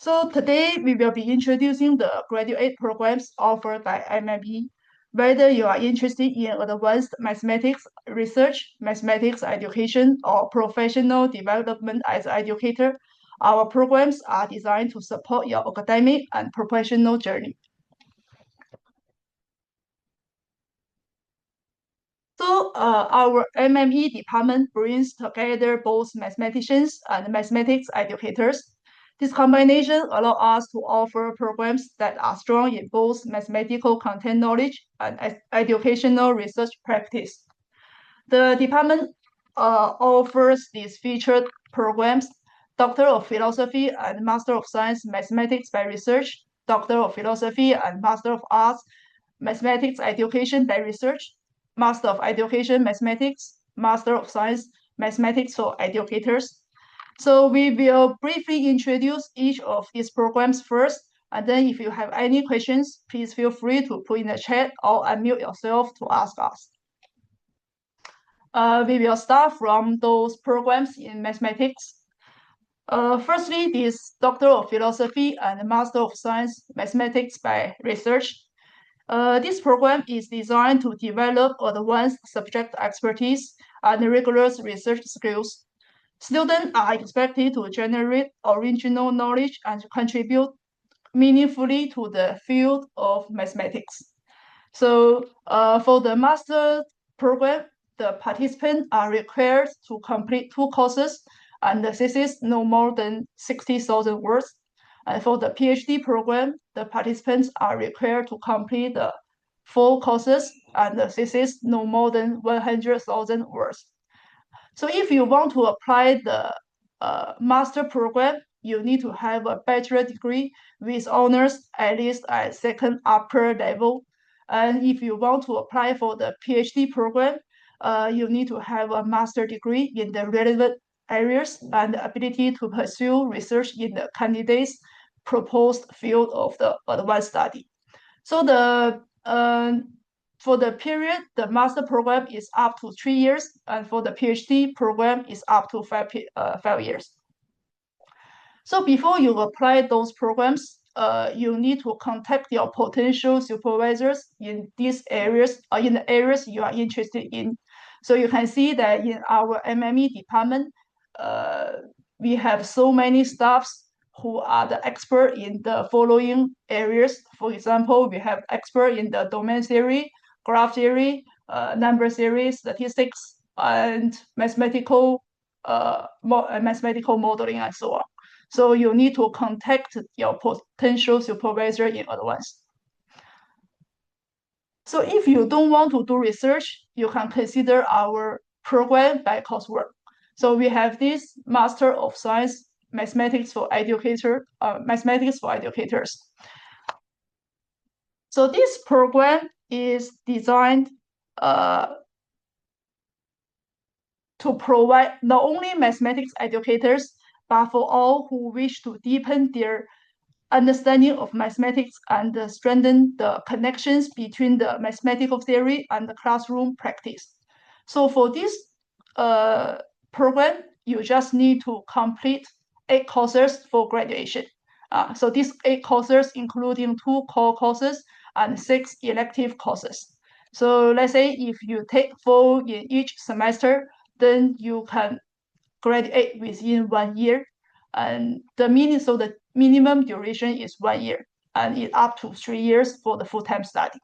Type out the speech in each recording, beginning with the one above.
So today we will be introducing the graduate programs offered by MME. Whether you are interested in advanced mathematics research, mathematics education, or professional development as an educator, our programs are designed to support your academic and professional journey. So our MME department brings together both mathematicians and mathematics educators. This combination allows us to offer programs that are strong in both mathematical content knowledge and educational research practice. The department offers these featured programs: Doctor of Philosophy and Master of Science Mathematics by Research, Doctor of Philosophy and Master of Arts Mathematics Education by Research, Master of Education Mathematics, Master of Science Mathematics for Educators. So we will briefly introduce each of these programs first, and then if you have any questions, please feel free to put in the chat or unmute yourself to ask us. We will start from those programs in mathematics. Firstly, this Doctor of Philosophy and Master of Science Mathematics by Research. This program is designed to develop advanced subject expertise and rigorous research skills. Students are expected to generate original knowledge and contribute meaningfully to the field of mathematics. So for the master program, the participants are required to complete 2 courses, and the thesis no more than 60,000 words. And for the PhD program, the participants are required to complete the 4 courses, and the thesis no more than 100,000 words. So if you want to apply the master program, you need to have a bachelor degree with honors at least at second upper level. And if you want to apply for the PhD program, you need to have a master degree in the relevant areas and the ability to pursue research in the candidate's proposed field of the advanced study. So for the period, the master program is up to 3 years, and for the PhD program is up to 5 years. So before you apply those programs, you need to contact your potential supervisors in these areas, or in the areas you are interested in. So you can see that in our MME department, we have so many staffs who are the expert in the following areas. For example, we have expert in the domain theory, graph theory, number theory, statistics, and mathematical modeling, and so on. So you need to contact your potential supervisor in advance. So if you don't want to do research, you can consider our program by coursework. So we have this Master of Science Mathematics for Educators. So this program is designed to provide not only mathematics educators, but for all who wish to deepen their understanding of mathematics and strengthen the connections between the mathematical theory and the classroom practice. So for this program, you just need to complete 8 courses for graduation. So these 8 courses including 2 core courses and 6 elective courses. So let's say if you take 4 in each semester, then you can graduate within 1 year. And the minimum duration is 1 year, and it's up to 3 years for the full-time study.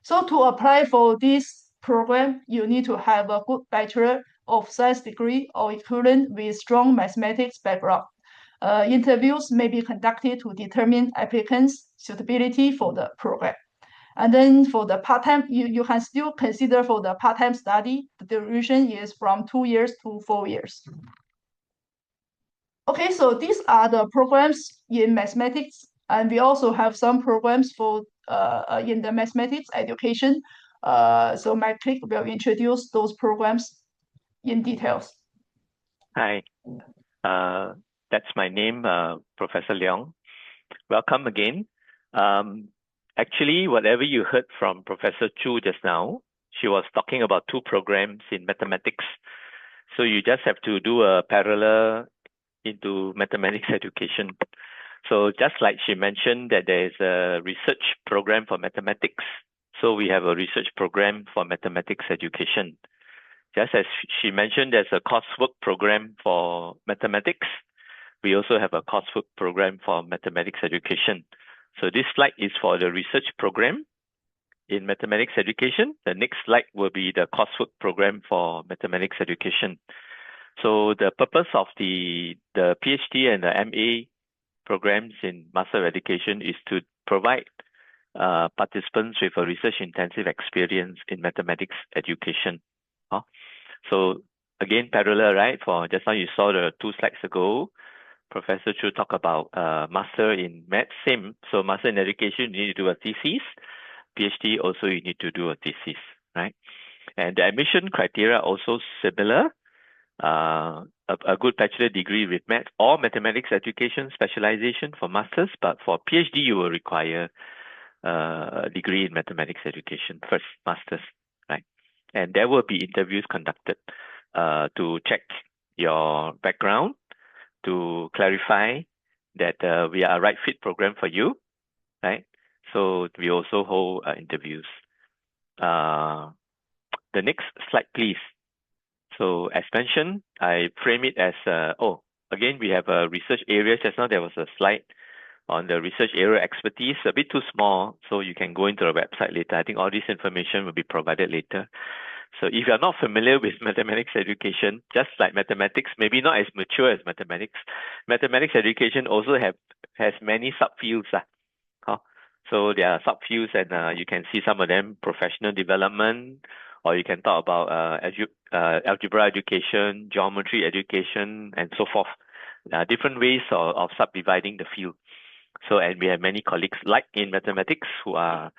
So to apply for this program, you need to have a good Bachelor of Science degree or equivalent with strong mathematics background. Interviews may be conducted to determine applicants' suitability for the program. And then for the part-time, you can still consider for the part-time study, the duration is from 2 years to 4 years. Okay, so these are the programs in mathematics, and we also have some programs for in the mathematics education. So my colleague will introduce those programs in details. Hi, that's my name, Professor Leong. Welcome again. Actually, whatever you heard from Professor Chu just now, she was talking about 2 programs in mathematics. So you just have to do a parallel into mathematics education. So just like she mentioned that there is a research program for mathematics. So we have a research program for mathematics education. Just as she mentioned, there's a coursework program for mathematics. We also have a coursework program for mathematics education. So this slide is for the research program in mathematics education. The next slide will be the coursework program for mathematics education. So the purpose of the PhD and the MA programs in Master of Education is to provide participants with a research-intensive experience in mathematics education. So again, parallel, right? For just now you saw the 2 slides ago, Professor Chu talked about Master in Maths, same. So Master in Education, you need to do a thesis. PhD also you need to do a thesis, right? And the admission criteria also similar. A good bachelor degree with math or mathematics education specialization for masters, but for PhD you will require a degree in mathematics education, first masters, right? And there will be interviews conducted to check your background, to clarify that we are a right fit program for you, right? So we also hold interviews. The next slide, please. So as mentioned, I frame it as, again, we have a research area. Just now there was a slide on the research area expertise, a bit too small, so you can go into the website later. I think all this information will be provided later. So if you're not familiar with mathematics education, just like mathematics, maybe not as mature as mathematics, mathematics education also has many subfields. So there are subfields, and you can see some of them: professional development, or you can talk about algebra education, geometry education, and so forth. Different ways of subdividing the field. So, and we have many colleagues like in mathematics who are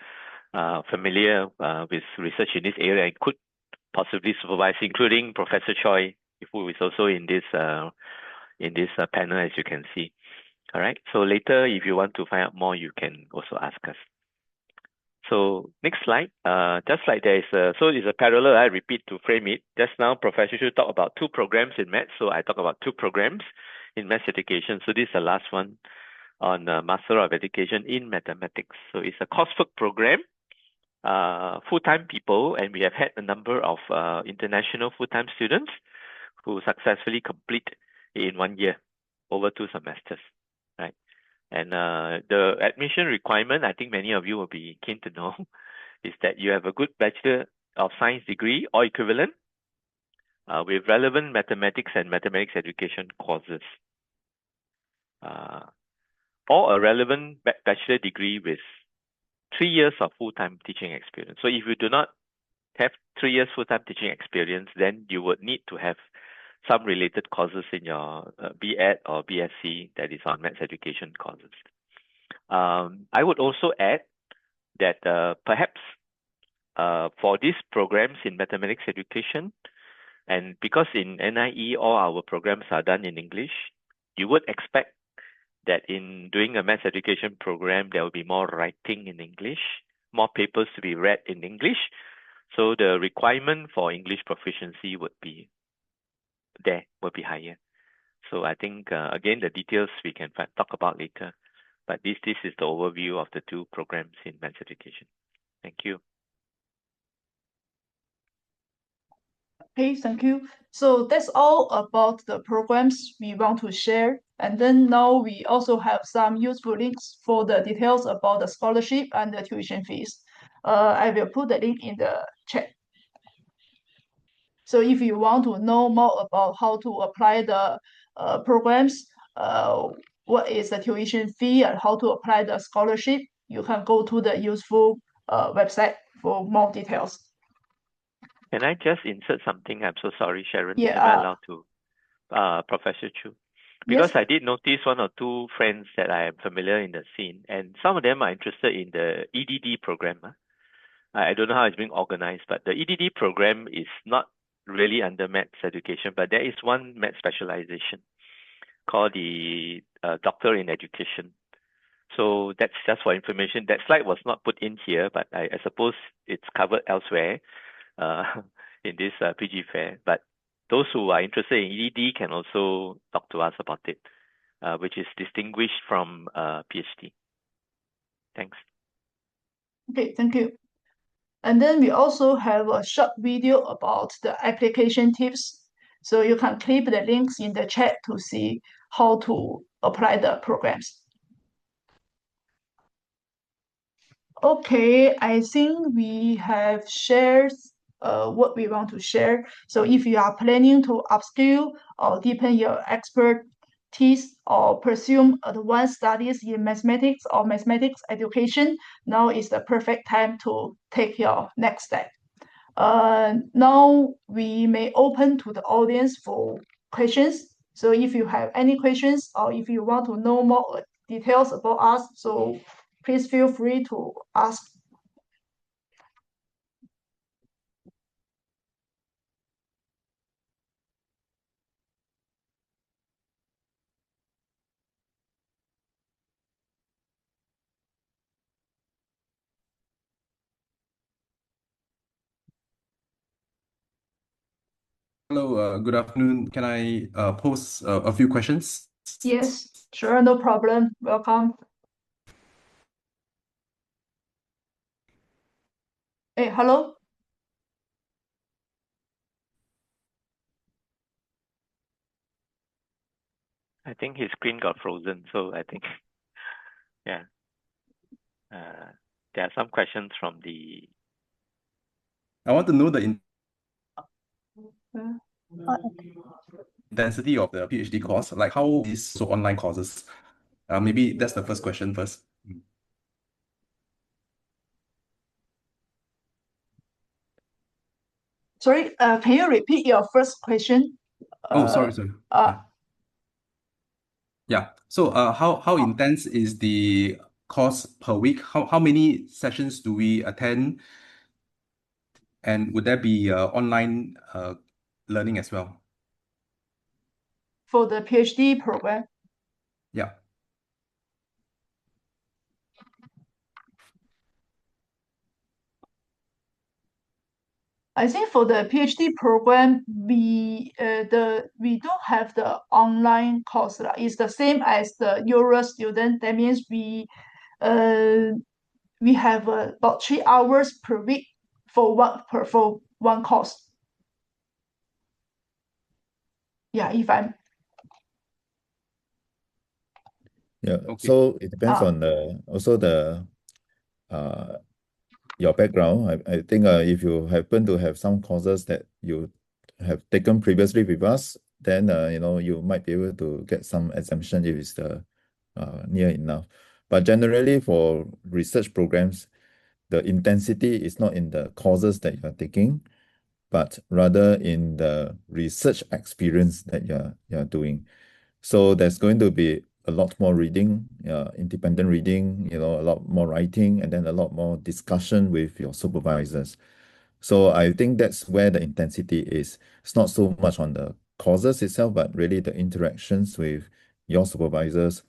familiar with research in this area and could possibly supervise, including Professor Choy, who is also in this panel, as you can see. All right. So later, if you want to find out more, you can also ask us. So next slide. Just like there is so it's a parallel. I repeat to frame it. Just now, Professor Chu talked about 2 programs in maths. So I talk about 2 programs in maths education. So this is the last one on Master of Education in Mathematics. So it's a coursework program, full-time people, and we have had a number of international full-time students who successfully complete in 1 year, over 2 semesters, right? And the admission requirement, I think many of you will be keen to know, is that you have a good Bachelor of Science degree or equivalent with relevant mathematics and mathematics education courses, or a relevant bachelor degree with 3 years of full-time teaching experience. So if you do not have 3 years full-time teaching experience, then you would need to have some related courses in your BEd or BSc that is on maths education courses. I would also add that perhaps for these programs in mathematics education, and because in NIE all our programs are done in English, you would expect that in doing a maths education program, there will be more writing in English, more papers to be read in English. So the requirement for English proficiency would be higher. So I think, again, the details we can talk about later. But this is the overview of the 2 programs in maths education. Thank you. Okay, thank you. So that's all about the programs we want to share. And then now we also have some useful links for the details about the scholarship and the tuition fees. I will put the link in the chat. So if you want to know more about how to apply the programs, what is the tuition fee and how to apply the scholarship, you can go to the useful website for more details. Can I just insert something? I'm so sorry, Sharon. Yeah, Am I allowed to, Professor Chu? Because yes. I did notice 1 or 2 friends that I am familiar in the scene, and some of them are interested in the EDD program. I don't know how it's being organized, but the EDD program is not really under maths education, but there is one maths specialization called the Doctor in Education. So that's just for information. That slide was not put in here, but I suppose it's covered elsewhere in this PG Fair. But those who are interested in EDD can also talk to us about it. which is distinguished from PhD. Thanks. Okay, thank you. And then we also have a short video about the application tips. So you can click the links in the chat to see how to apply the programs. Okay, I think we have shared what we want to share. So if you are planning to upskill or deepen your expertise or pursue advanced studies in mathematics or mathematics education, now is the perfect time to take your next step. Now we may open to the audience for questions. So if you have any questions or if you want to know more details about us, so please feel free to ask. Hello, good afternoon. Can I pose a few questions? Yes, sure, no problem. Welcome. Hey, hello? I think his screen got frozen, so I think, yeah. There are some questions from the... I want to know the Okay. intensity of the PhD course, like how is so online courses? Maybe that's the first question first. Sorry, can you repeat your first question? Oh, sorry. Uh, Yeah. So how intense is the course per week? How many sessions do we attend? And would there be online learning as well? for the PhD program. Yeah. I think for the PhD program, we don't have the online course. It's the same as the Euro student. That means we have about 3 hours per week for one course. Yeah, if I'm Yeah, Okay. so it depends on also your background. I think if you happen to have some courses that you have taken previously with us, then you might be able to get some exemption if it's near enough. But generally for research programs, the intensity is not in the courses that you're taking, but rather in the research experience that you're doing. So there's going to be a lot more reading, independent reading, a lot more writing, and then a lot more discussion with your supervisors. So I think that's where the intensity is. It's not so much on the courses itself, but really the interactions with your supervisors,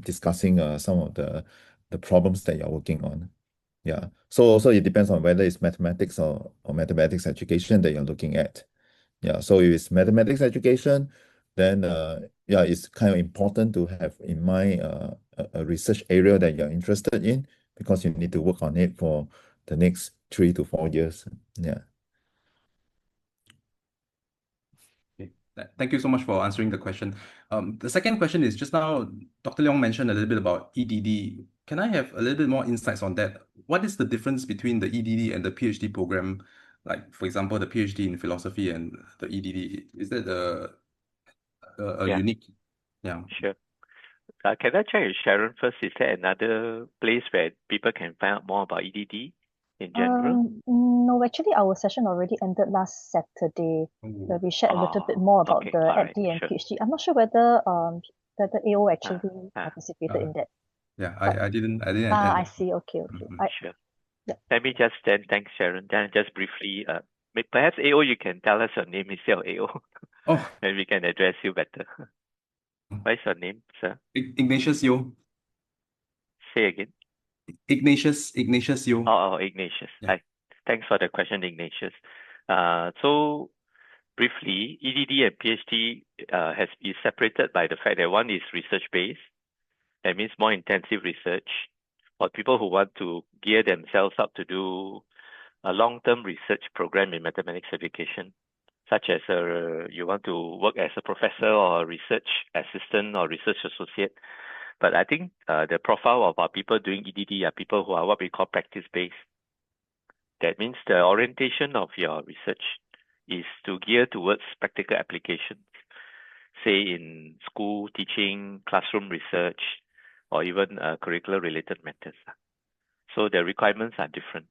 discussing some of the problems that you're working on. Yeah. So also it depends on whether it's mathematics or mathematics education that you're looking at. Yeah. So if it's mathematics education, then yeah, it's kind of important to have in mind a research area that you're interested in, because you need to work on it for the next 3 to 4 years. Yeah. Okay. Thank you so much for answering the question. The second question is, just now, Dr. Leong mentioned a little bit about EDD. Can I have a little bit more insights on that? What is the difference between the EDD and the PhD program? Like, for example, the PhD in philosophy and the EDD. Is that a Yeah. unique? Yeah. Sure. Can I check with Sharon first? Is there another place where people can find out more about EDD in general? No, actually, our session already ended last Saturday, where we shared a little bit more about okay. the All right. FD and Sure. PhD. I'm not sure whether AO actually ah. participated in that. Yeah, But- I didn't attend. I see. Okay. Sure. Yeah. Let me just then, thanks Sharon. Then just briefly, perhaps AO, you can tell us your name instead of AO. Oh, and we can address you better. What is your name, sir? Ignatius Yo. Say again. Ignatius Yo. Oh, Ignatius. Yeah. Hi. Thanks for the question, Ignatius. So briefly, EDD and PhD is separated by the fact that one is research-based. That means more intensive research for people who want to gear themselves up to do a long-term research program in mathematics education, such as you want to work as a professor or a research assistant or research associate. But I think the profile of our people doing EDD are people who are what we call practice-based. That means the orientation of your research is to gear towards practical applications, say in school teaching, classroom research, or even curricular-related matters. So the requirements are different.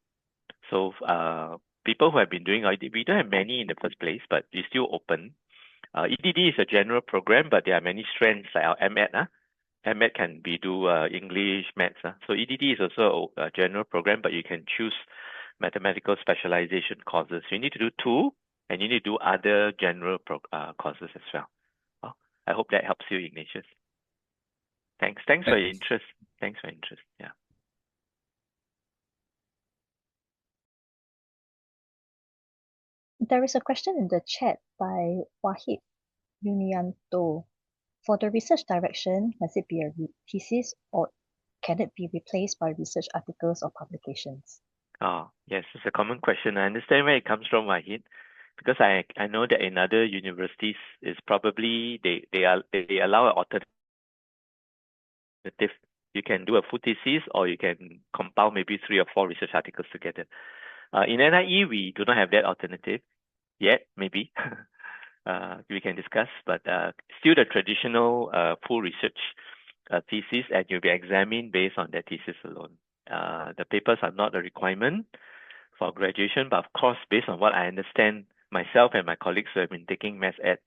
So people who have been doing EDD, we don't have many in the first place, but it's still open. EDD is a general program, but there are many strands like our MEd. MEd can do English, maths. So EDD is also a general program, but you can choose mathematical specialization courses. You need to do 2, and you need to do other general courses as well. I hope that helps you, Ignatius. Thanks for your interest. Thanks for your interest. Yeah. There is a question in the chat by Wahid Yunianto. For the research direction, must it be a thesis or can it be replaced by research articles or publications? Oh, yes, it's a common question. I understand where it comes from, Wahid, because I know that in other universities is probably they allow an alternative. You can do a full thesis or you can compile maybe 3 or 4 research articles together. In NIE, we do not have that alternative yet, maybe. We can discuss, but still the traditional full research thesis, and you'll be examined based on that thesis alone. The papers are not a requirement for graduation, but of course, based on what I understand, myself and my colleagues who have been taking maths at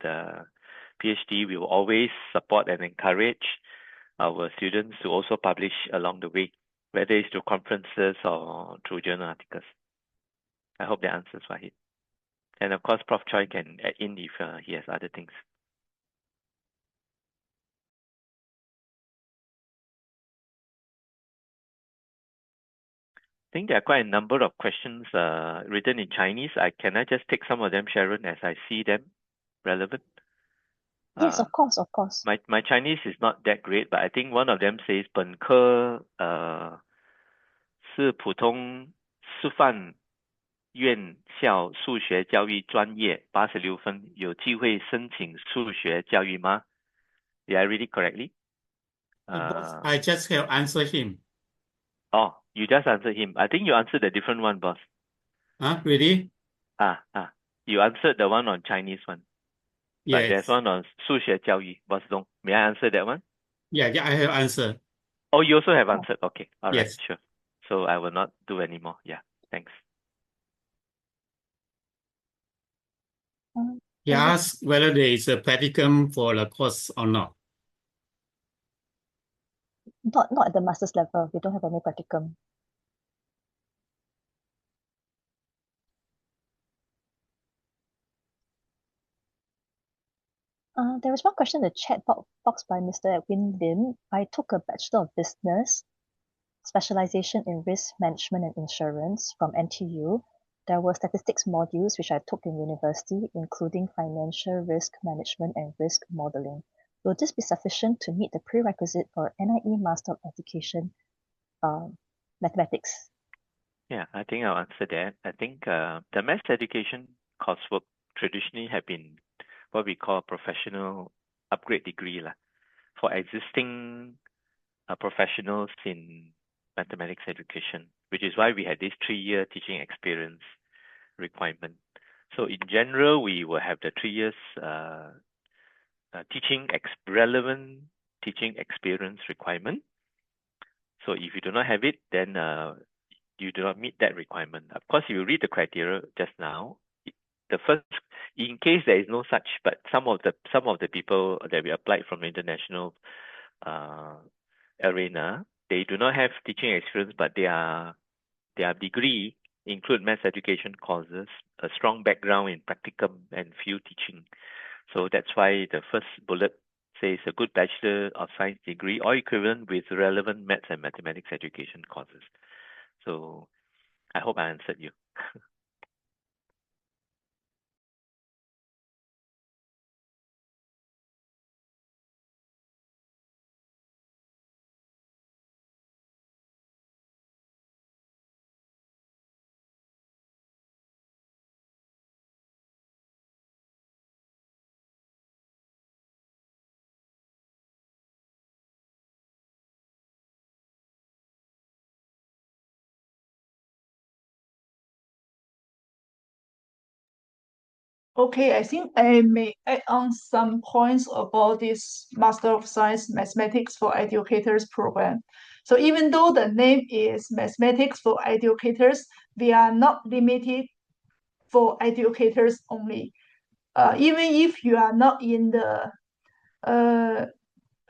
PhD, we will always support and encourage our students to also publish along the way, whether it's through conferences or through journal articles. I hope that answers Wahid. And of course, Prof. Choy can add in if he has other things. I think there are quite a number of questions written in Chinese. Can I just take some of them, Sharon, as I see them relevant? Yes, of course. My Chinese is not that great, but I think one of them says 本科是普通师范院校数学教育专业86分，有机会申请数学教育吗？ Did I read it correctly? Boss, I just have answered him. Oh, you just answered him. I think you answered a different one, boss. Really? You answered the one on Chinese one. But Yes. there's one on 数学教育, Boss Dong. May I answer that one? Yeah, I have answered. Oh, you also have answered. Okay, all right, Yes. sure. So I will not do anymore. Yeah, thanks. He asked whether there is a practicum for the course or not. Not at the master's level. We don't have any practicum. There was one question in the chat box by Mr. Edwin Lim. I took a Bachelor of Business, specialization in risk management and insurance from NTU. There were statistics modules which I took in university, including financial risk management and risk modeling. Will this be sufficient to meet the prerequisite for NIE Master of Education Mathematics? Yeah, I think I'll answer that. I think the maths education coursework traditionally have been what we call professional upgrade degree for existing professionals in mathematics education, which is why we had this 3-year teaching experience requirement. So in general, we will have the 3 years relevant teaching experience requirement. So if you do not have it, then you do not meet that requirement. Of course, if you read the criteria just now, the first, in case there is no such, but some of the people that we applied from the international arena, they do not have teaching experience, but their degree include maths education courses, a strong background in practicum and field teaching. So that's why the first bullet says a good Bachelor of Science degree or equivalent with relevant maths and mathematics education courses. So I hope I answered you. Okay, I think I may add on some points about this Master of Science Mathematics for Educators program. So even though the name is Mathematics for Educators, we are not limited for educators only. Even if you are not in the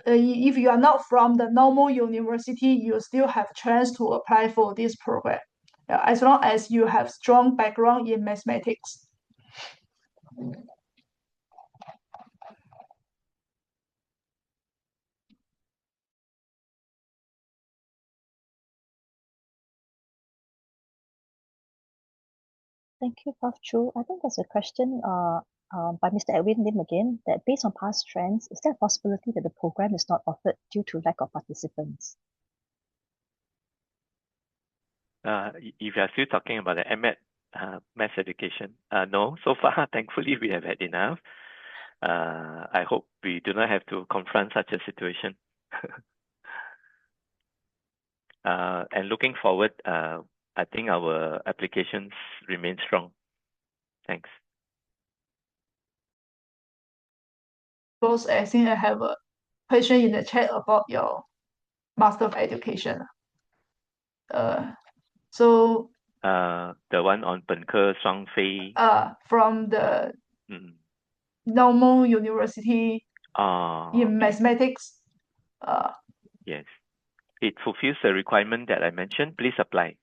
if you are not from the normal university, you still have chance to apply for this program, as long as you have strong background in mathematics. Thank you, Prof. Chu. I think there's a question by Mr. Edwin Lim again, that based on past trends, is there a possibility that the program is not offered due to lack of participants? If you are still talking about the MEd mass education, no, so far, thankfully, we have had enough. I hope we do not have to confront such a situation. And looking forward, I think our applications remain strong. Thanks. Because I think I have a question in the chat about your Master of Education. So The one on 本科双非 from the normal university in mathematics. Yes, it fulfills the requirement that I mentioned. Please apply.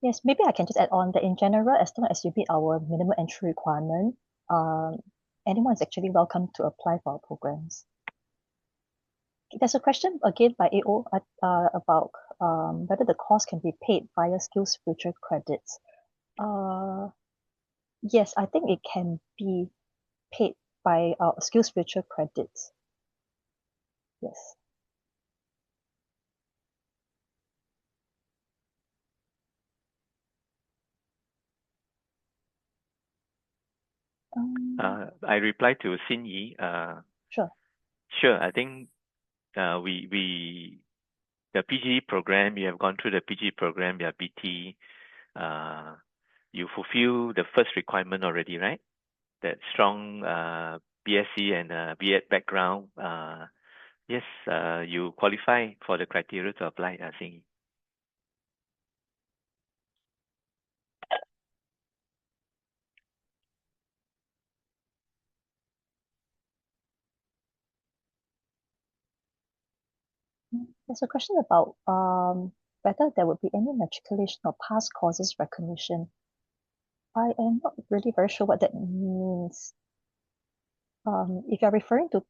Yes, maybe I can just add on that in general, as long as you meet our minimum entry requirement, anyone is actually welcome to apply for our programs. There's a question again by AO about whether the course can be paid via Skills Future credits. Yes, I think it can be paid by Skills Future credits. Yes. I reply to Xin Yi. Sure. Sure. I think the PG program, you have gone through the PG program, your BT, you fulfill the first requirement already, right? That strong BSc and B.Ed background. Yes, you qualify for the criteria to apply, I think. There's a question about whether there would be any matriculation or past courses recognition. I am not really very sure what that means. If you're referring to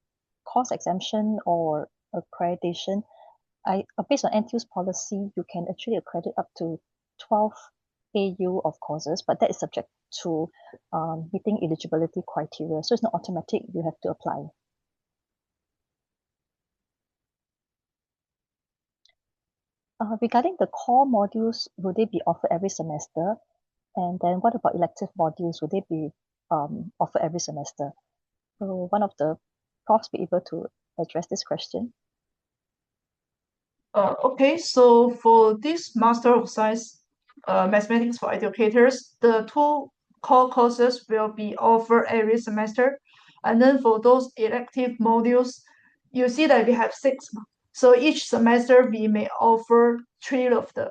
course exemption or accreditation, based on NTU's policy, you can actually accredit up to 12 AU of courses, but that is subject to meeting eligibility criteria. So it's not automatic, you have to apply. Regarding the core modules, will they be offered every semester? And then what about elective modules? Will they be offered every semester? So one of the profs be able to address this question? Okay, so for this Master of Science Mathematics for Educators, the two core courses will be offered every semester. And then for those elective modules, you see that we have 6. So each semester we may offer 3 of them.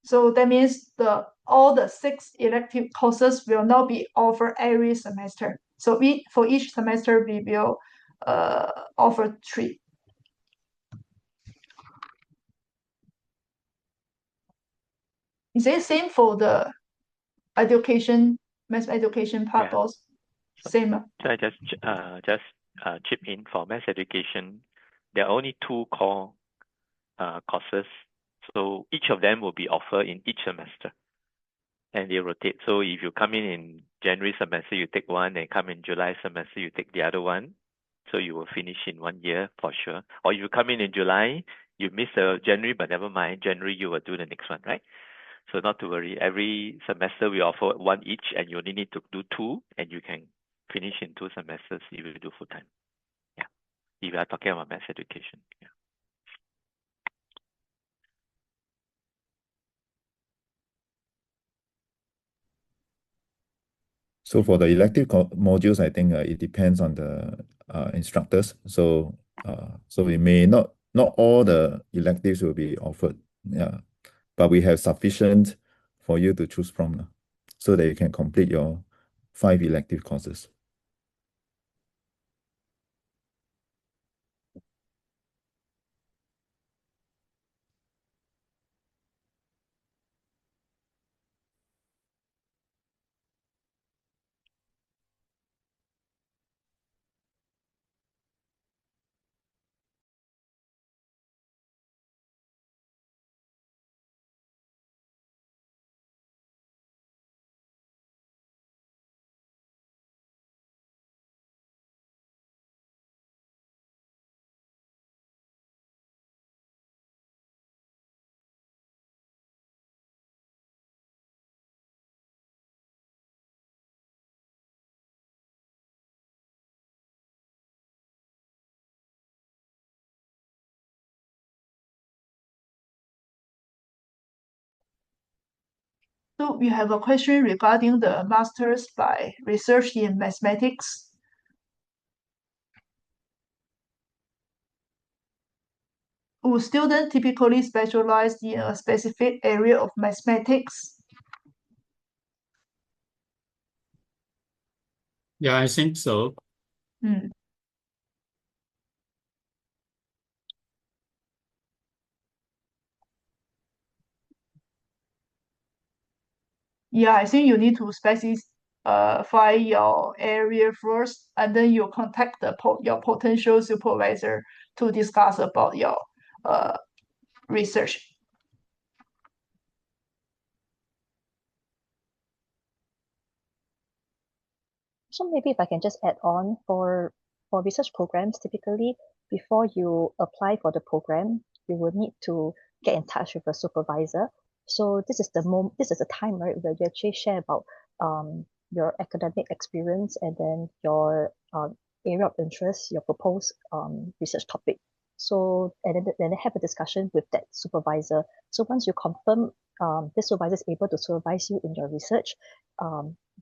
So that means all the 6 elective courses will not be offered every semester. So for each semester we will offer 3. Is it same for the education, mass education part also? Same. So I just chip in for mass education. There are only 2 core courses. So each of them will be offered in each semester. And they rotate. So if you come in January semester, you take one, and come in July semester, you take the other one. So you will finish in 1 year for sure. Or if you come in July, you miss January, but never mind. January, you will do the next one, right? So not to worry. Every semester, we offer 1 each, and you only need to do 2, and you can finish in 2 semesters if you do full-time. Yeah. If you are talking about mass education. Yeah. So for the elective modules, I think it depends on the instructors. So it may not all the electives will be offered. Yeah, but we have sufficient for you to choose from, so that you can complete your 5 elective courses. So we have a question regarding the master's by research in mathematics. Would students typically specialize in a specific area of mathematics? Yeah, I think so. Yeah, I think you need to specify your area first, and then you contact your potential supervisor to discuss about your research. So maybe if I can just add on for research programs, typically before you apply for the program, you will need to get in touch with a supervisor. So this is the time, right, where you actually share about your academic experience and then your area of interest, your proposed research topic. So and then have a discussion with that supervisor. So once you confirm this supervisor is able to supervise you in your research,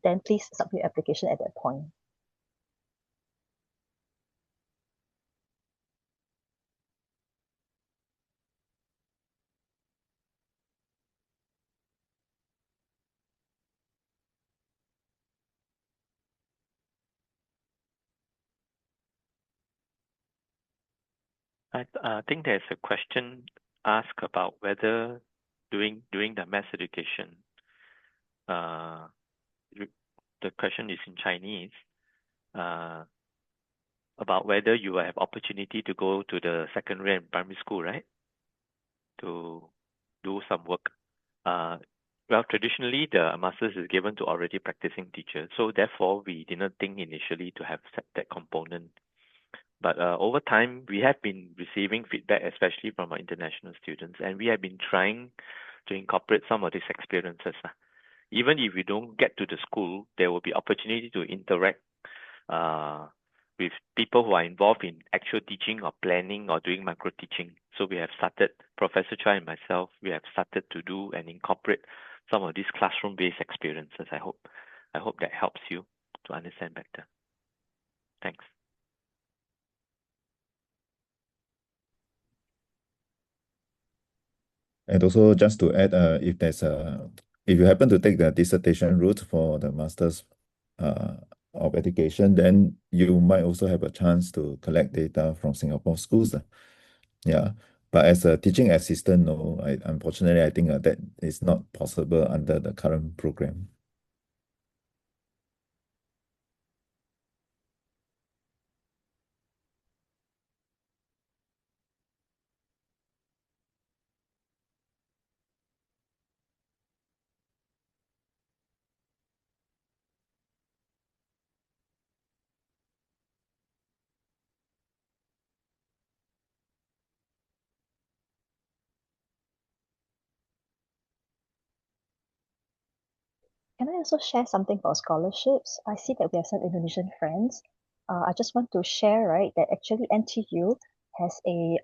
then please submit your application at that point. I think there's a question asked about whether during the mass education, the question is in Chinese, about whether you will have opportunity to go to the secondary and primary school, right? To do some work. Well, traditionally, the master's is given to already practicing teachers. So therefore, we didn't think initially to have that component. But over time, we have been receiving feedback, especially from our international students, and we have been trying to incorporate some of these experiences. Even if we don't get to the school, there will be opportunity to interact with people who are involved in actual teaching or planning or doing micro teaching. So we have started, Professor Choy and myself, we have started to do and incorporate some of these classroom-based experiences. I hope that helps you to understand better. Thanks. And also just to add, if you happen to take the dissertation route for the Masters of Education, then you might also have a chance to collect data from Singapore schools. Yeah, but as a teaching assistant, no, unfortunately, I think that is not possible under the current program. Can I also share something about scholarships? I see that we have some Indonesian friends. I just want to share, right, that actually NTU has a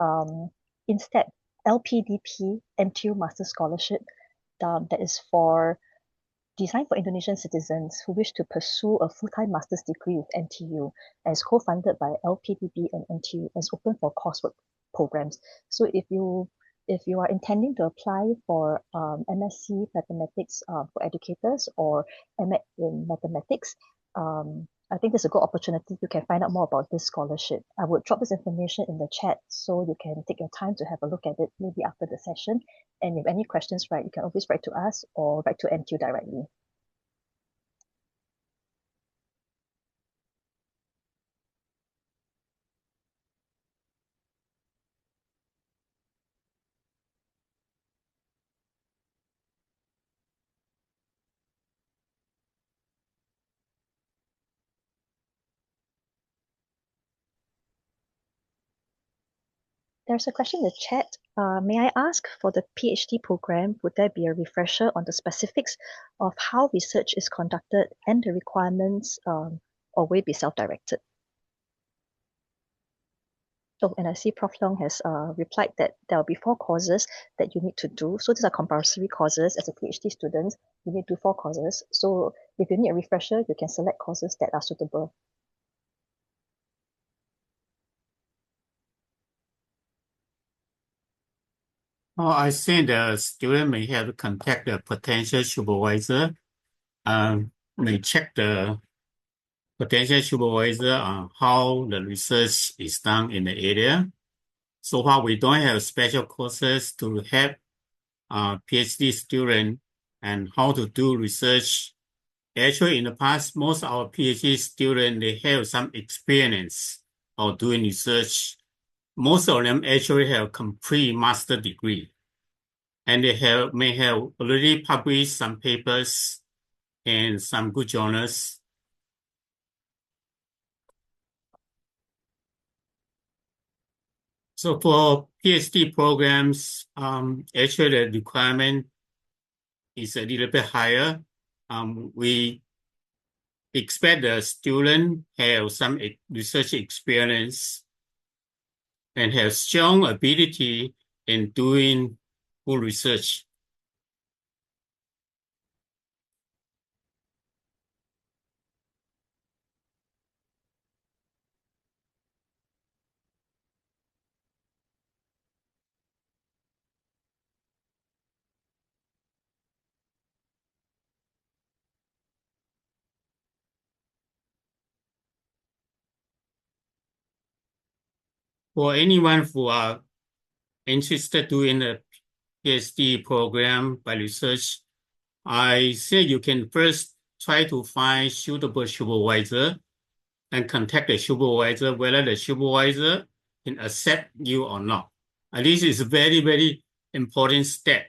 instead LPDP NTU Master Scholarship that is for designed for Indonesian citizens who wish to pursue a full-time master's degree with NTU, and is co-funded by LPDB and NTU, and is open for coursework programs. So if you are intending to apply for MSc Mathematics for educators or MA in Mathematics, I think there's a good opportunity. You can find out more about this scholarship. I would drop this information in the chat so you can take your time to have a look at it maybe after the session. And if any questions, right, you can always write to us or write to NTU directly. There's a question in the chat. May I ask, for the PhD program, would there be a refresher on the specifics of how research is conducted and the requirements, or will it be self-directed? Oh, and I see Prof. Leong has replied that there will be 4 courses that you need to do. So these are compulsory courses. As a PhD student, you need to do 4 courses. So if you need a refresher, you can select courses that are suitable. Oh, I think the student may have to contact the potential supervisor, may check the potential supervisor on how the research is done in the area. So far, we don't have special courses to help PhD students and how to do research. Actually, in the past, most of our PhD students, they have some experience of doing research. Most of them actually have complete master degree. And they may have already published some papers in some good journals. So for PhD programs, actually the requirement is a little bit higher. We expect the student have some research experience and have strong ability in doing full research. For anyone who are interested doing a PhD program by research, I say you can first try to find suitable supervisor and contact the supervisor whether the supervisor can accept you or not. And this is a very, very important step.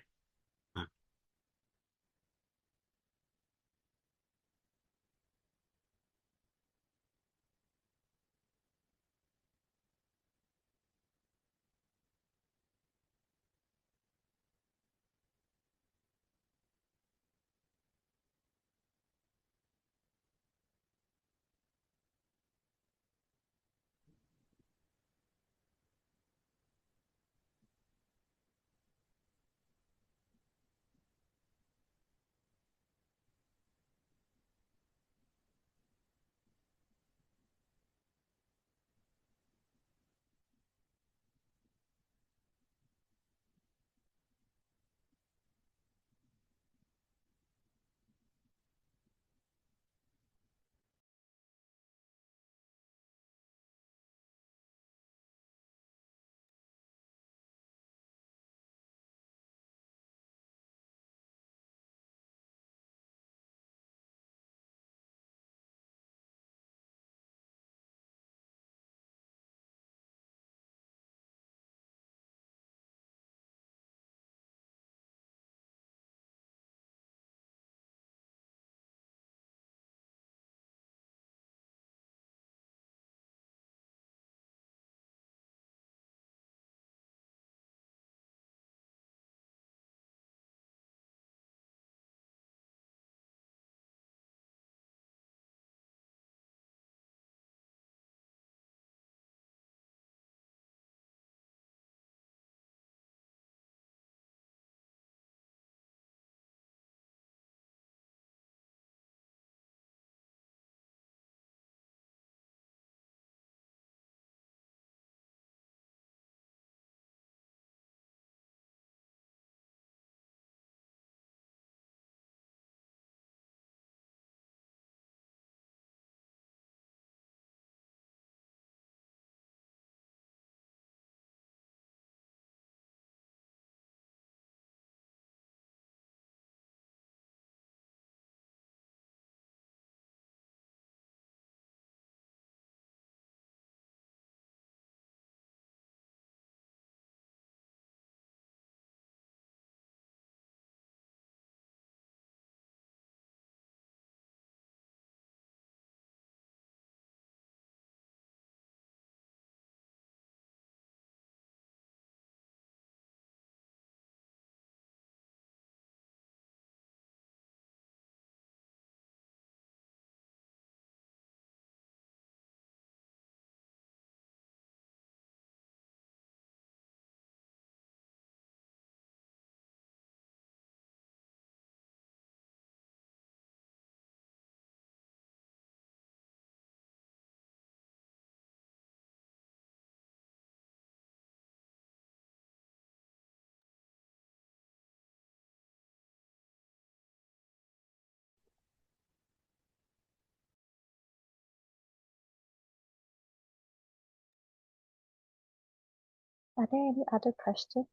Are there any other questions?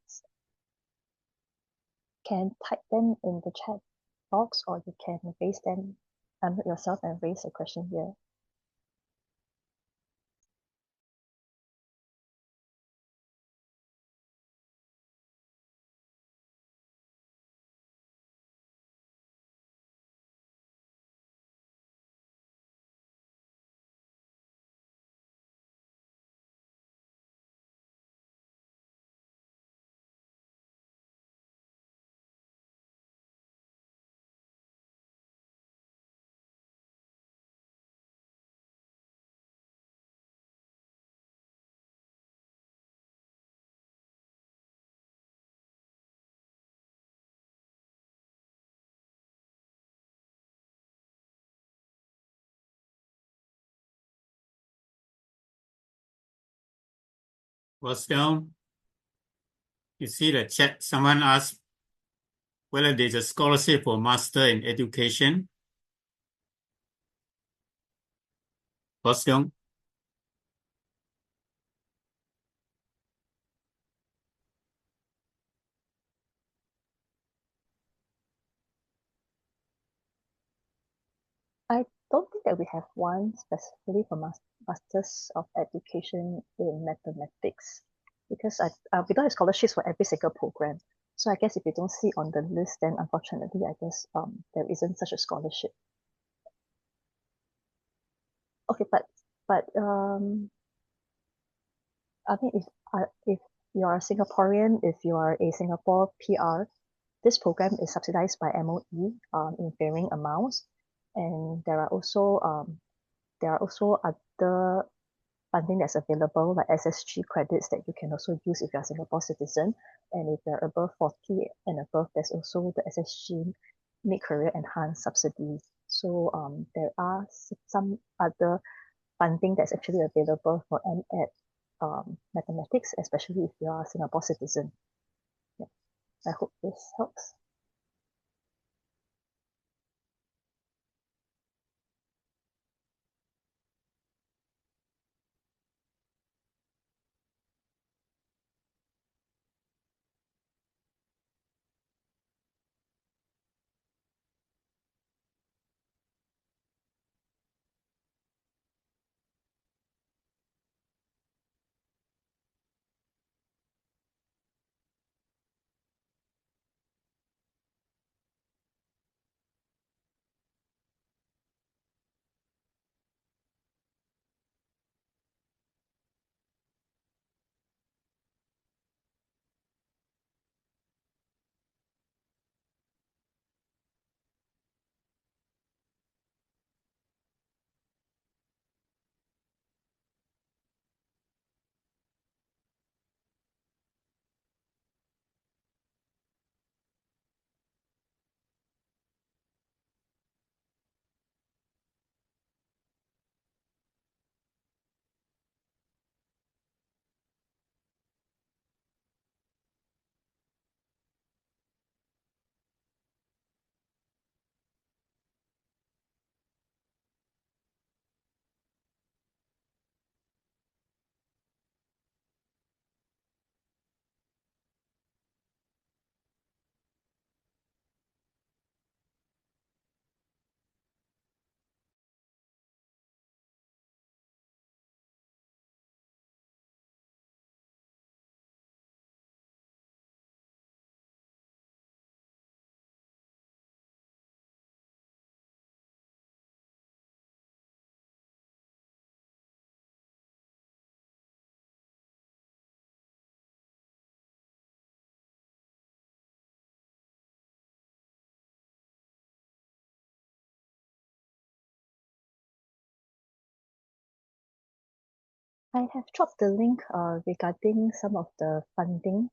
Can type them in the chat box, or you can raise them, unmute yourself and raise a question here. What's down? You see the chat, someone asked whether there's a scholarship for Master in Education. What's down? I don't think that we have one specifically for Masters of Education in Mathematics, because we don't have scholarships for every single program. So I guess if you don't see on the list, then unfortunately, I guess there isn't such a scholarship. Okay, but I mean, if you are a Singaporean, if you are a Singapore PR, this program is subsidized by MOE in varying amounts, and there are also other funding that's available, like SSG credits that you can also use if you're a Singapore citizen, and if you're above 40 and above, there's also the SSG Mid-Career Enhanced subsidy. So there are some other funding that's actually available for MEd mathematics, especially if you are a Singapore citizen. Yeah. I hope this helps. I have dropped the link regarding some of the funding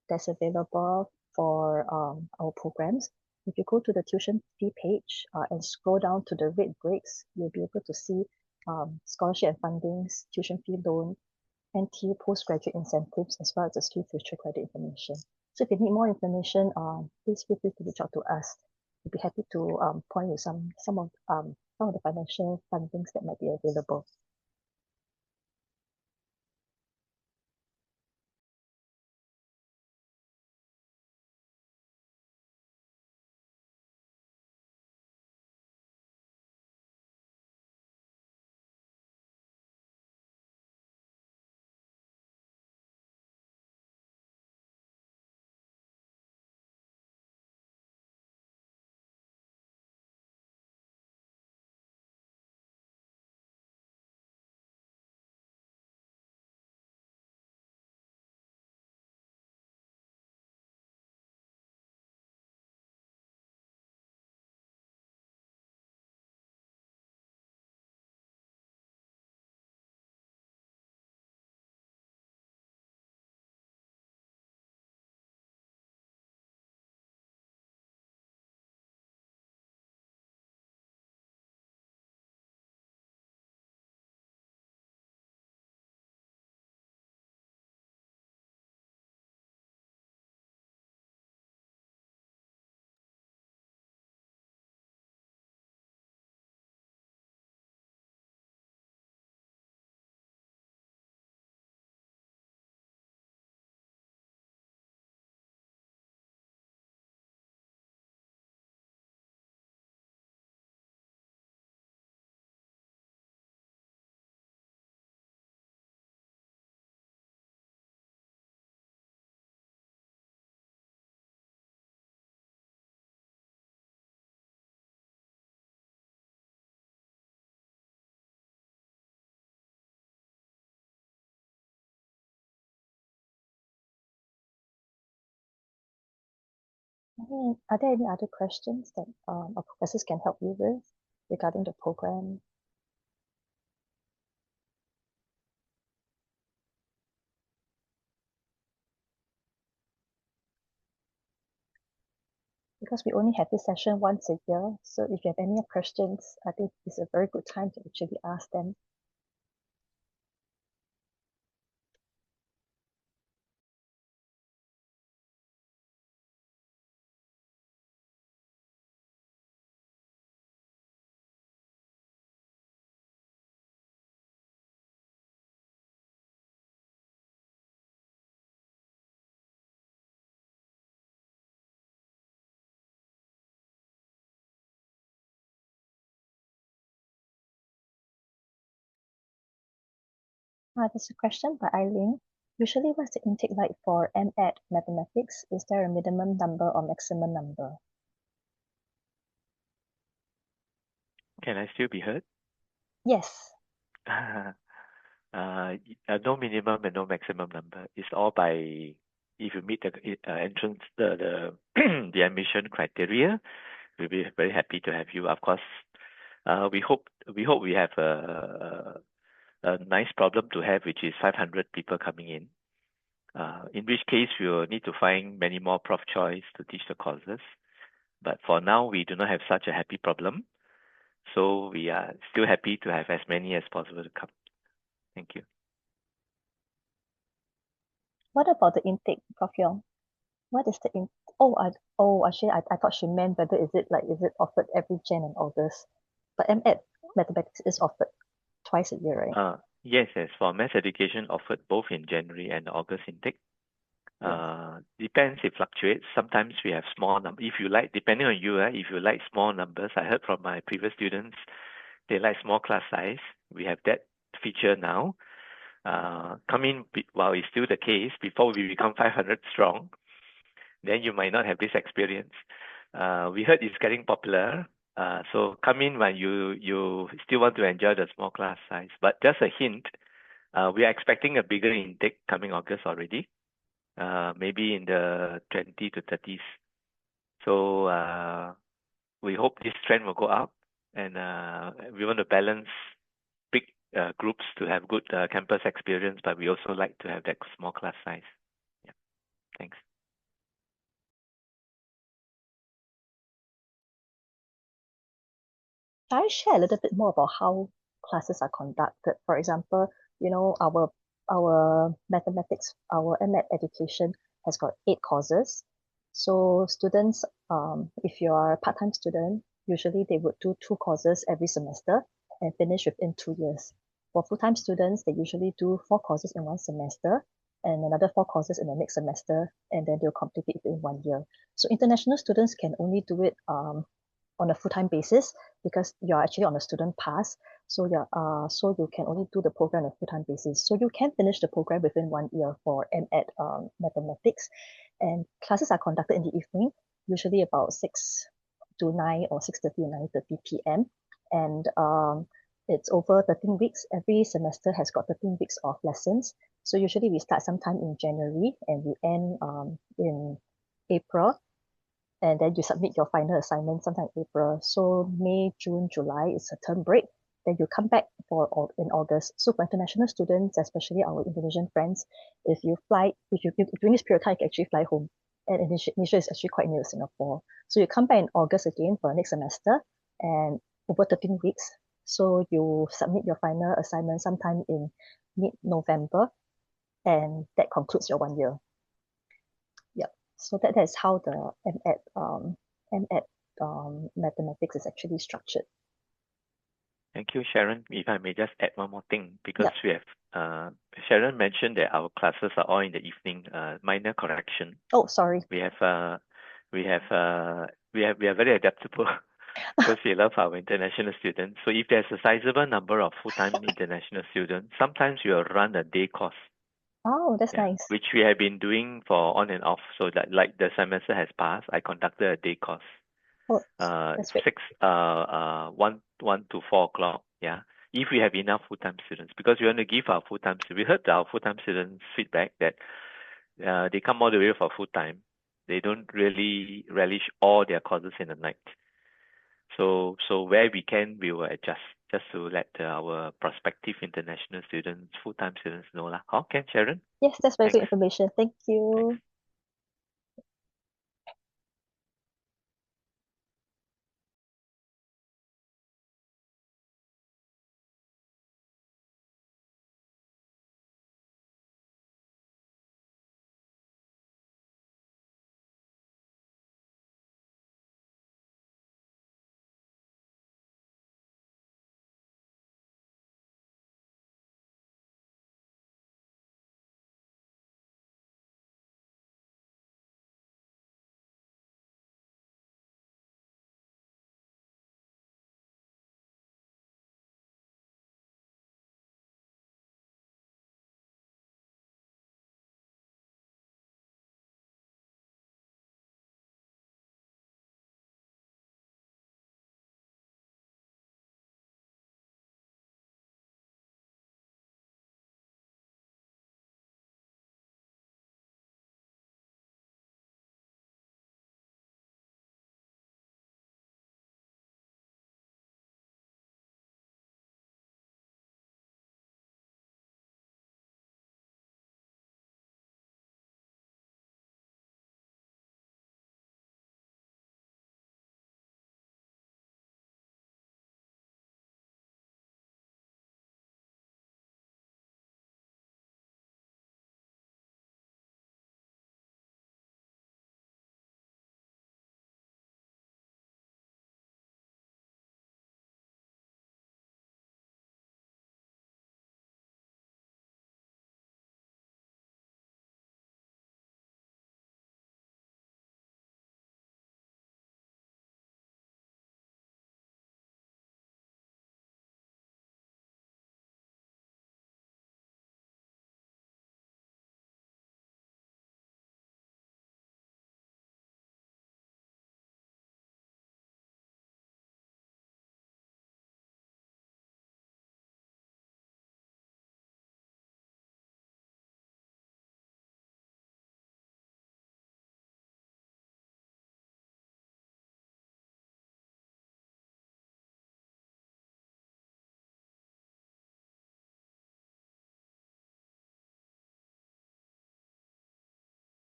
that's available for our programs. If you go to the tuition fee page and scroll down to the red bricks, you'll be able to see scholarship and fundings, tuition fee loan, NTU postgraduate incentives, as well as the skill future credit information. So if you need more information, please feel free to reach out to us. We'll be happy to point you some of the financial fundings that might be available. Are there any other questions that our professors can help you with regarding the program? Because we only have this session once a year, so if you have any questions, I think it's a very good time to actually ask them. There's a question by Eileen. Usually, what's the intake like for MEd mathematics? Is there a minimum number or maximum number? Can I still be heard? Yes. No minimum and no maximum number. It's all by if you meet the entrance the the admission criteria, we'll be very happy to have you. Of course, we hope we have a nice problem to have, which is 500 people coming in. In which case we will need to find many more prof choice to teach the courses. But for now, we do not have such a happy problem. So we are still happy to have as many as possible to come. Thank you. What about the intake, Prof. Leong? What is the actually I thought she meant whether is it offered every Jan and August. But MEd mathematics is offered twice a year, right? Yes. For maths education offered both in January and August intake. Depends, it fluctuates. Sometimes we have small numbers. If you like, depending on you, if you like small numbers, I heard from my previous students, they like small class size. We have that feature now. Come in while it's still the case, before we become 500 strong, then you might not have this experience. We heard it's getting popular. So come in when you still want to enjoy the small class size. But just a hint, we are expecting a bigger intake coming August already. Maybe in the 20 to 30s. So we hope this trend will go up, and we want to balance big groups to have good campus experience, but we also like to have that small class size. Yeah, thanks. Shall I share a little bit more about how classes are conducted? For example, our mathematics, our MEd education has got 8 courses. So students, if you are a part-time student, usually they would do 2 courses every semester and finish within 2 years. For full-time students, they usually do 4 courses in one semester and another 4 courses in the next semester, and then they'll complete it in 1 year. So international students can only do it on a full-time basis because you're actually on a student pass. So you can only do the program on a full-time basis. So you can finish the program within 1 year for MEd mathematics. And classes are conducted in the evening, usually about 6 to 9 or 6:30 and 9:30 p.m. And it's over 13 weeks. Every semester has got 13 weeks of lessons. So usually we start sometime in January and we end in April. And then you submit your final assignment sometime in April. So May, June, July is a term break. Then you come back in August. So for international students, especially our Indonesian friends, if you during this period of time, you can actually fly home. And Indonesia is actually quite near Singapore. So you come back in August again for the next semester and over 13 weeks. So you submit your final assignment sometime in mid-November, and that concludes your 1 year. So that is how the MEd mathematics is actually structured. Thank you, Sharon. If I may just add one more thing, because we have Sharon mentioned that our classes are all in the evening. Minor correction. Oh, sorry. We are very adaptable because we love our international students. So if there's a sizable number of full-time international students, sometimes we will run a day course. Oh, that's nice. Which we have been doing for on and off. So that like the semester has passed, I conducted a day course. Oh, that's great. 1 to 4 o'clock. Yeah. If we have enough full-time students, because we want to give our full-time students, we heard our full-time students feedback that they come all the way for full-time. They don't really relish all their courses in the night. So where we can, we will adjust just to let our prospective international students, full-time students know lah. Okay, Sharon? Yes, that's very good Thanks. information. Thank you. Thanks.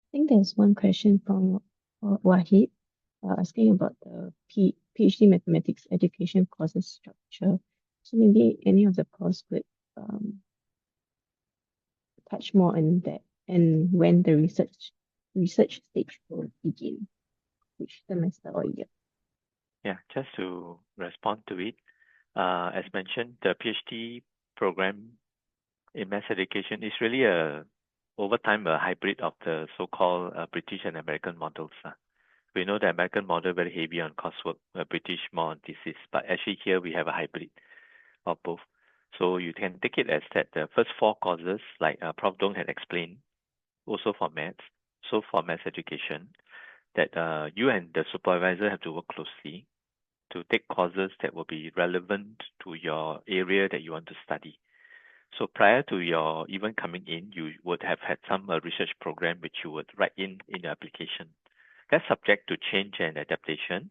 I think there's one question from Wahid asking about the PhD mathematics education courses structure. So maybe any of the course could touch more on that and when the research stage will begin, which semester or year. Yeah, just to respond to it, as mentioned, the PhD program in maths education is really over time a hybrid of the so-called British and American models. We know the American model very heavy on coursework, British more on thesis, but actually here we have a hybrid of both. So you can take it as that the first 4 courses, like Prof. Dong had explained, also for maths, so for maths education, that you and the supervisor have to work closely to take courses that will be relevant to your area that you want to study. So prior to your even coming in, you would have had some research program which you would write in your application. That's subject to change and adaptation,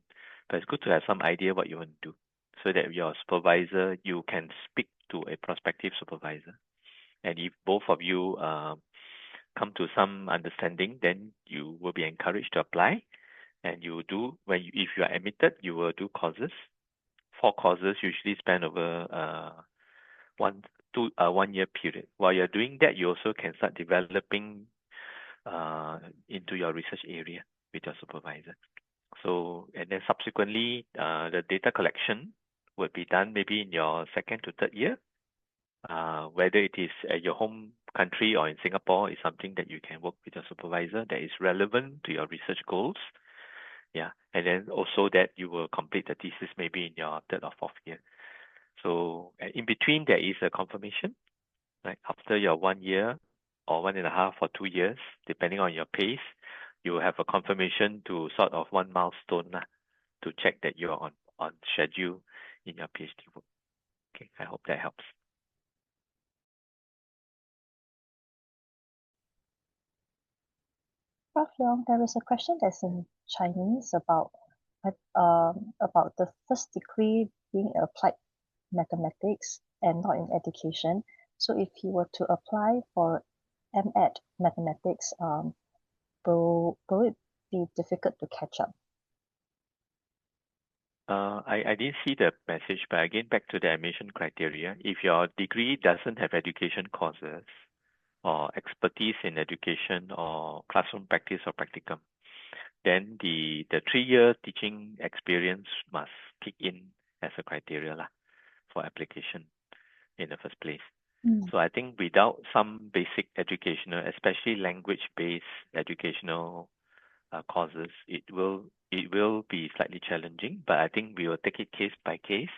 but it's good to have some idea what you want to do so that your supervisor, you can speak to a prospective supervisor. And if both of you come to some understanding, then you will be encouraged to apply. And you do, if you are admitted, you will do courses. 4 courses usually span over 1 year period. While you're doing that, you also can start developing into your research area with your supervisor. So, and then subsequently, the data collection would be done maybe in your 2nd to 3rd year. Whether it is at your home country or in Singapore is something that you can work with your supervisor that is relevant to your research goals. Yeah, and then also that you will complete the thesis maybe in your 3rd or 4th year. So in between there is a confirmation, right? After your 1 year or 1.5 or 2 years, depending on your pace, you will have a confirmation to sort of one milestone to check that you are on schedule in your PhD work. Okay, I hope that helps. Prof. Leong, there is a question that's in Chinese about the first degree being applied mathematics and not in education. So if you were to apply for MEd mathematics, will it be difficult to catch up? I didn't see the message, but again, back to the admission criteria. If your degree doesn't have education courses or expertise in education or classroom practice or practicum, then the 3-year teaching experience must kick in as a criteria for application in the first place. So I think without some basic educational, especially language-based educational courses, it will be slightly challenging. But I think we will take it case by case.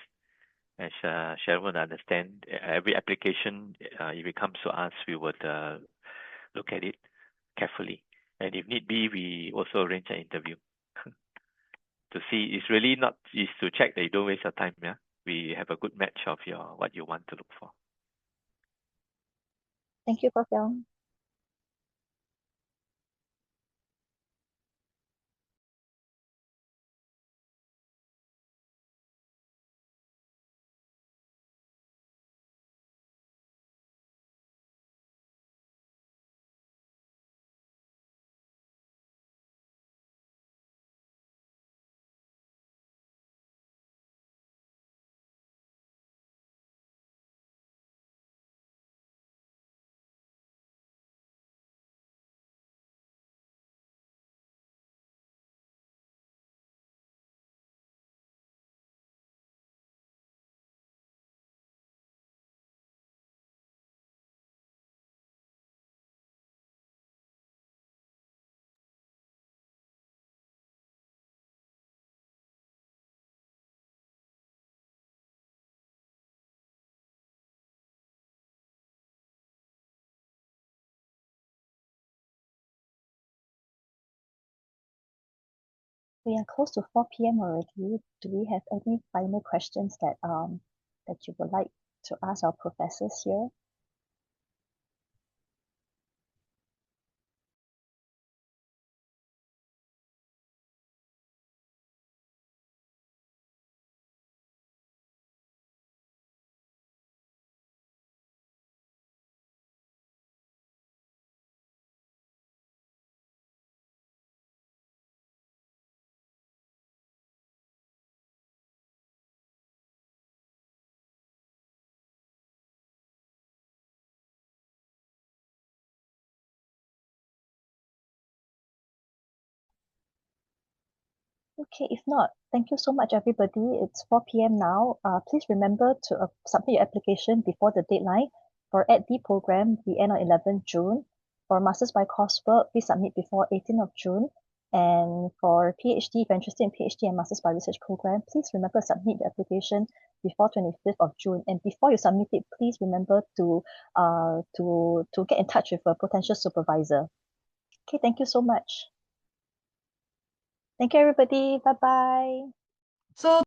As Sharon would understand, every application, if it comes to us, we would look at it carefully. And if need be, we also arrange an interview to see. It's really not is to check that you don't waste your time. Yeah, we have a good match of what you want to look for. Thank you, Prof. Leong. We are close to 4 p.m. already. Do we have any final questions that you would like to ask our professors here? Okay, if not, thank you so much, everybody. It's 4 p.m. now. Please remember to submit your application before the deadline. For EdD program, we end on 11th June. For Masters by Coursework, please submit before 18th of June. And for PhD, if you're interested in PhD and Masters by Research program, please remember to submit the application before 25th of June. And before you submit it, please remember to get in touch with a potential supervisor. Okay, thank you so much. Thank you, everybody. Bye-bye. So